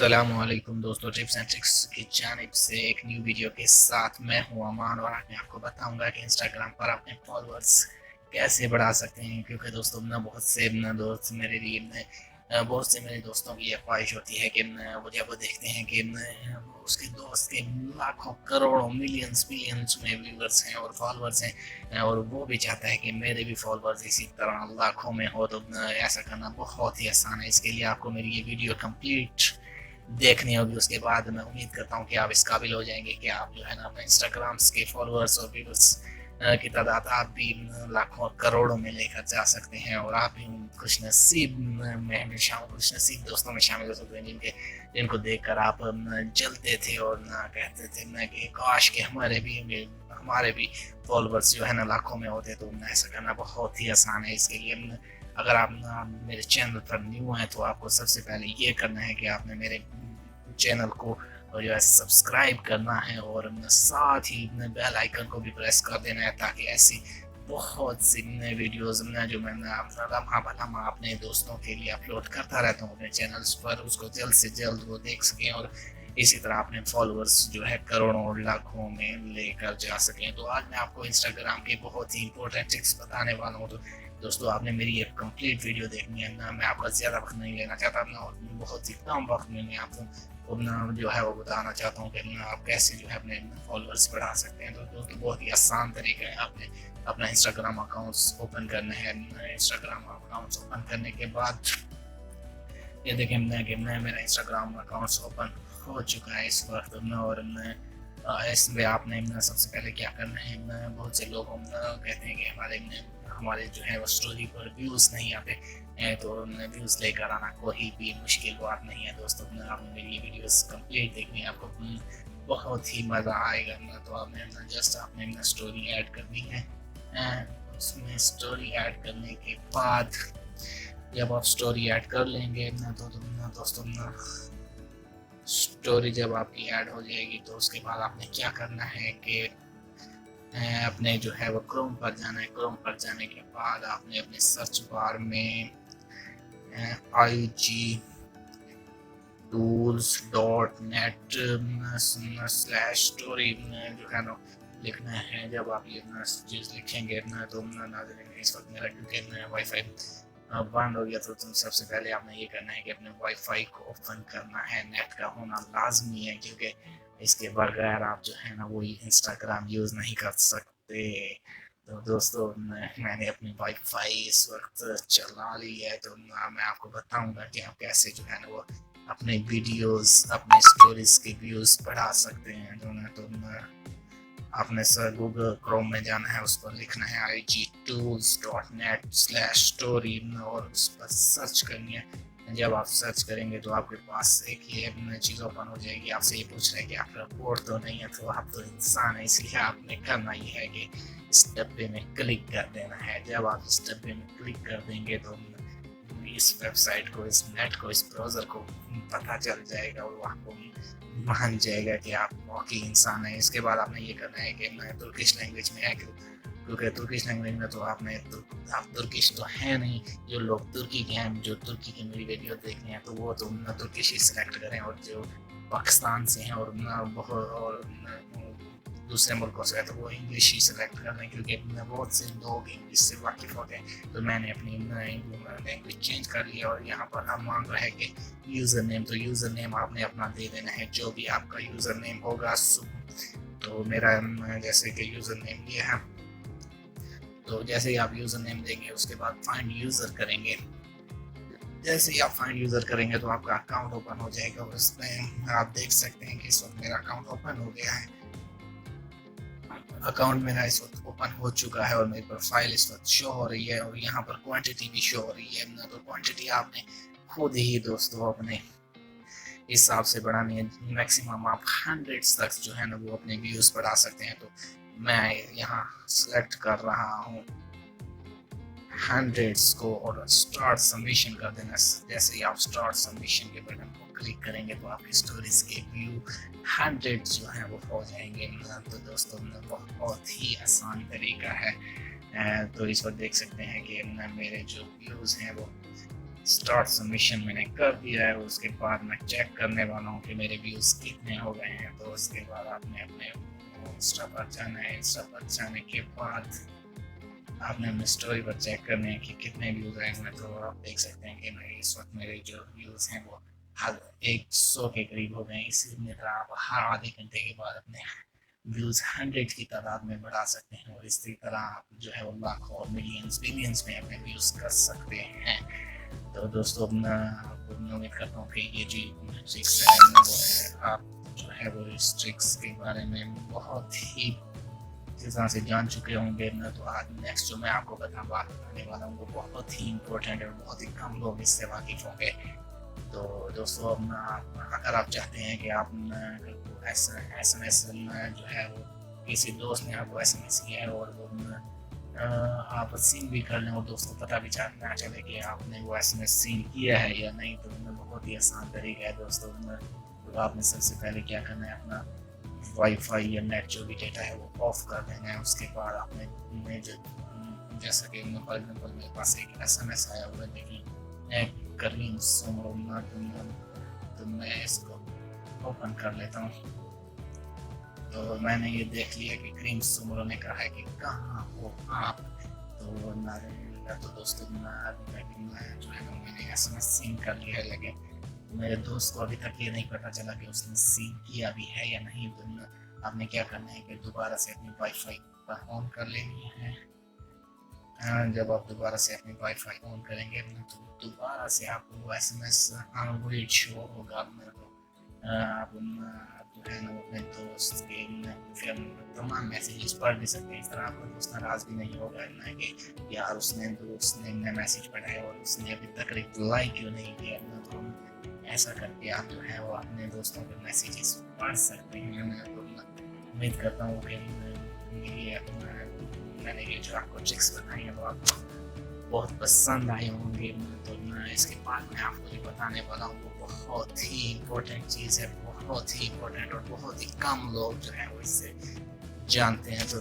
अस्सलामुअलैकुम दोस्तों, tips and tricks की जानिब से एक न्यू वीडियो के साथ मैं हूं अमान और आज मैं आपको बताऊंगा कि इंस्टाग्राम पर अपने फॉलोअर्स कैसे बढ़ा सकते हैं। क्योंकि दोस्तों ना बहुत से ना दोस्त मेरे लिए बहुत से मेरे दोस्तों की ये ख्वाहिश होती है कि वो जब वो देखते हैं कि उसके दोस्त के लाखों करोड़ों मिलियंस मिलियंस में व्यूअर्स हैं और फॉलोअर्स हैं और वो भी चाहता है कि मेरे भी फॉलोअर्स इसी तरह लाखों में हो। तो ऐसा करना बहुत ही आसान है। इसके लिए आपको मेरी ये वीडियो कंप्लीट देखनी होगी। उसके बाद मैं उम्मीद करता हूँ कि आप इस काबिल हो जाएंगे कि आप जो है ना अपने इंस्टाग्राम्स के फॉलोअर्स और व्यूअर्स की तादाद आप भी लाखों और करोड़ों में लेकर जा सकते हैं और आप भी खुश नसीब में खुश नसीब दोस्तों में शामिल हो सकते हैं जिनको देखकर आप जलते थे और ना कहते थे ना कि काश के हमारे भी फॉलोअर्स जो है ना लाखों में होते। तो ऐसा करना बहुत ही आसान है। इसके लिए अगर आप मेरे चैनल पर न्यू हैं तो आपको सबसे पहले ये करना है कि आपने मेरे चैनल को और जो है सब्सक्राइब करना है और साथ ही बेल आइकन को भी प्रेस कर देना है ताकि ऐसी बहुत सी नए वीडियोस जो मैं लम्हा अपने दोस्तों के लिए अपलोड करता रहता हूँ अपने चैनल्स पर, उसको जल्द से जल्द वो देख सकें और इसी तरह अपने फॉलोअर्स जो है करोड़ों और लाखों में लेकर जा सकें। तो आज मैं आपको इंस्टाग्राम के बहुत ही इंपॉर्टेंट ट्रिक्स बताने वाला हूँ। तो दोस्तों आपने मेरी एक कंप्लीट वीडियो देखनी है ना, मैं आपका ज़्यादा वक्त नहीं लेना चाहता ना और बहुत ही कम वक्त में मैं आपको जो है वो बताना चाहता हूँ कि आप कैसे जो है अपने फॉलोअर्स बढ़ा सकते हैं। तो दोस्तों बहुत ही आसान तरीका है। आपने अपना इंस्टाग्राम अकाउंट्स ओपन करना है। इंस्टाग्राम अकाउंट्स ओपन करने के बाद ये देखें कि मेरा इंस्टाग्राम अकाउंट्स ओपन हो चुका है इस वक्त और इसमें आपने सबसे पहले क्या करना है, बहुत से लोग कहते हैं कि हमारे जो है वो स्टोरी पर व्यूज़ नहीं आते हैं। तो व्यूज़ लेकर आना कोई भी मुश्किल बात नहीं है दोस्तों। आपने मेरी वीडियोस कंप्लीट देखनी है, आपको बहुत ही मज़ा आएगा। तो आपने जस्ट आपने स्टोरी ऐड करनी है। उसमें स्टोरी ऐड करने के बाद जब आप स्टोरी ऐड कर लेंगे तो दोस्तों स्टोरी जब आपकी ऐड हो जाएगी तो उसके बाद आपने क्या करना है कि अपने जो है वो क्रोम पर जाना है। क्रोम पर जाने के बाद आपने अपने सर्च बार में igtools.net/story जो है ना लिखना है। जब आप ये चीज़ लिखेंगे ना तो नाज़रीन इस वक्त मेरा क्योंकि वाईफाई बंद हो गया तो सबसे पहले आपने ये करना है कि अपने वाईफाई को ओपन करना है। नेट का होना लाजमी है क्योंकि इसके बगैर आप जो है ना वो इंस्टाग्राम यूज़ नहीं कर सकते। तो दोस्तों मैंने अपनी वाईफाई इस वक्त चला ली है। तो मैं आपको बताऊंगा कि आप कैसे जो है ना वो अपने वीडियोस अपने स्टोरीज के व्यूज़ बढ़ा सकते हैं। तो आपने सर गूगल क्रोम में जाना है, उस पर लिखना है igtools.net/story और उस पर सर्च करनी है। जब आप सर्च करेंगे तो आपके पास एक ये चीज़ ओपन हो जाएगी। आपसे ये पूछ रहा है कि आपका कोड तो नहीं है, तो आप तो इंसान है, इसलिए आपने करना ये है कि इस डब्बे में क्लिक कर देना है। जब आप इस डब्बे में क्लिक कर देंगे तो इस वेबसाइट को, इस नेट को, इस ब्राउज़र को पता चल जाएगा और वो आपको मान जाएगा कि आप वाकई इंसान है। इसके बाद आपने ये करना है कि मैं तुर्किश लैंग्वेज में है क्योंकि तुर्किश लैंग्वेज में तो आप तुर्किश तो है नहीं। जो लोग तुर्की के हैं, जो तुर्की की मेरी वीडियो देख रहे हैं तो वो तो तुर्किश ही सिलेक्ट करें और जो पाकिस्तान से हैं और दूसरे मुल्कों से है तो वो इंग्लिश ही सिलेक्ट कर लें क्योंकि बहुत से लोग इंग्लिश से वाकिफ़ होते हैं। तो मैंने अपनी लैंग्वेज चेंज कर लिया और यहाँ पर हम मांग रहा है कि यूज़र नेम, तो यूज़र नेम आपने अपना दे देना है जो भी आपका यूज़र नेम होगा। तो मेरा जैसे कि यूज़र नेम ये है, तो जैसे ही आप यूज़र नेम देंगे उसके बाद फाइंड यूज़र करेंगे। जैसे ही आप फाइंड यूज़र करेंगे तो आपका अकाउंट ओपन हो जाएगा और उसमें आप देख सकते हैं कि इस वक्त मेरा अकाउंट ओपन हो गया है। अकाउंट मेरा इस वक्त ओपन हो चुका है और मेरी प्रोफाइल इस वक्त शो हो रही है और यहाँ पर क्वांटिटी भी शो हो रही है। तो क्वांटिटी आपने खुद ही दोस्तों अपने हिसाब से बढ़ानी है। मैक्सिमम आप 100 तक जो है ना वो अपने व्यूज़ बढ़ा सकते हैं। तो मैं यहाँ सेलेक्ट कर रहा हूँ 100 को और स्टार्ट सबमिशन कर देना। जैसे ही आप स्टार्ट सबमिशन के बटन को क्लिक करेंगे तो आपकी स्टोरीज के व्यू 100 जो है वो हो जाएंगे। तो दोस्तों बहुत ही आसान तरीका है। तो इस पर देख सकते हैं कि मेरे जो व्यूज़ हैं वो स्टार्ट सबमिशन मैंने कर दिया है। उसके बाद मैं चेक करने वाला हूँ कि मेरे व्यूज़ कितने हो गए हैं। तो उसके बाद आपने अपने इंस्टा पर जाना है। इंस्टा पर जाने के बाद आपने अपने स्टोरी पर चेक करने हैं कि कितने व्यूज़ आए हुए हैं। तो आप देख सकते हैं कि मेरे इस वक्त मेरे जो व्यूज़ हैं वो 100 के करीब हो गए हैं। इसी तरह आप हर आधे घंटे के बाद अपने व्यूज़ 100 की तादाद में बढ़ा सकते हैं और इसी तरह आप जो है वो लाखों और मिलियंस बिलियंस में अपने व्यूज़ कर सकते हैं। तो दोस्तों मैं उम्मीद करता हूँ कि ये जो ट्रिक्स है वो है आप जो है वो इस ट्रिक्स के बारे में बहुत ही जिस तरह से जान चुके होंगे ना। तो आज नेक्स्ट जो मैं आपको बात बताने वाला हूँ वो बहुत ही इम्पोर्टेंट और बहुत ही कम लोग इससे वाकिफ होंगे। तो दोस्तों अगर आप चाहते हैं कि आप SMS जो है वो किसी दोस्त ने आपको SMS किया है और वो आप सीन भी कर लें और दोस्तों पता भी ना चले कि आपने वो SMS सीन किया है या नहीं, तो बहुत ही आसान तरीका है दोस्तों। तो आपने सबसे पहले क्या करना है, अपना वाईफाई या नेट जो भी डेटा है वो ऑफ कर देना है। उसके बाद आपने जैसा कि फॉर एग्जाम्पल मेरे पास एक SMS आया हुआ है, देखिए करीम सुमर, तो मैं इसको ओपन कर लेता हूँ। तो मैंने ये देख लिया कि करीम सुमर ने कहा है कि कहाँ हो आप। तो तो दोस्तों जो है मैंने SMS सीन कर लिया है, लेकिन मेरे दोस्त को अभी तक ये नहीं पता चला कि उसने सीन किया भी है या नहीं। तो आपने क्या करना है कि दोबारा से अपनी वाईफाई पर ऑन कर लेनी है। जब आप दोबारा से अपनी वाईफाई ऑन करेंगे तो दोबारा से आपको वो SMS रीड शो होगा। आप जो है ना अपने दोस्त के फिर तमाम मैसेजेस पढ़ भी सकते हैं। इस तरह आपका दोस्त नाराज भी नहीं होगा ना कि यार दोस्त ने मैसेज पढ़ा है और उसने अभी तक रिप्लाई क्यों नहीं किया ना। तो ऐसा करके आप जो है वो अपने दोस्तों के मैसेजेस पढ़ सकते हैं। मैं तो उम्मीद करता हूँ कि मैंने ये जो आपको ट्रिक्स बताई है वो आपको बहुत पसंद आए होंगे। तो इसके बाद मैं आपको जो बताने वाला हूँ वो बहुत ही इम्पोर्टेंट चीज़ है, बहुत ही इम्पोर्टेंट और बहुत ही कम लोग जो है वो इससे जानते हैं। तो